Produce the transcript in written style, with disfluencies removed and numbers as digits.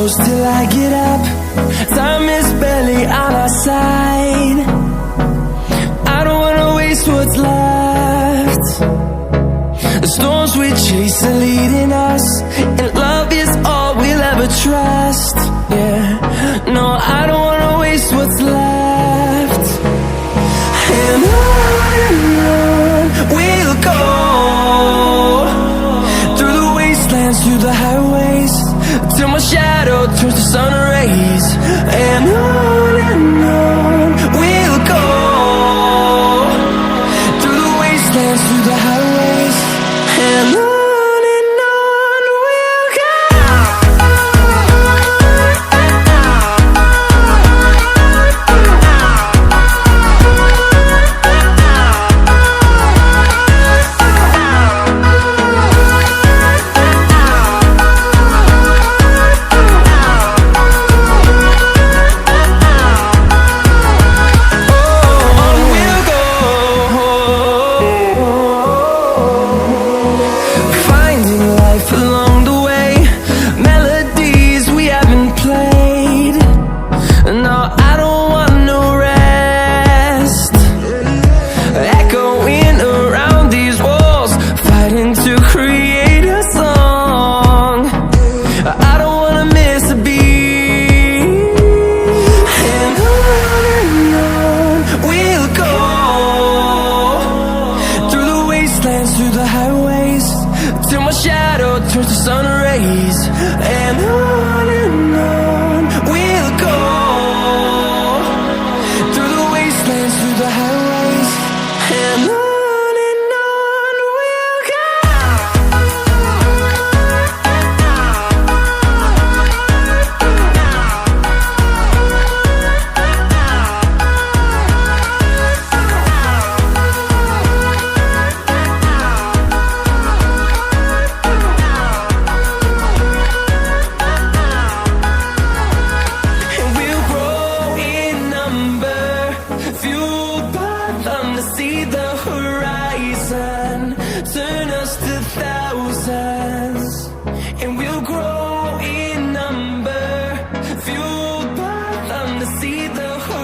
close till I get up. Time is barely on our side. I don't wanna waste what's left. The storms we chase are leading us, and love is all we'll ever trust. Yeah, no, I don't wanna waste what's left. And on we'll go, through the wastelands, through the highways, till my shadow turns to sun rays. And on we'll go, through the wastelands, through the highways, and on we'll go. Through the highways, till my shadow turns to sun rays. And on we'll go, through the wastelands, through the highways, and on we'll go. See the horizon, turn us to thousands, and we'll grow in number, fueled by them to see the horizon.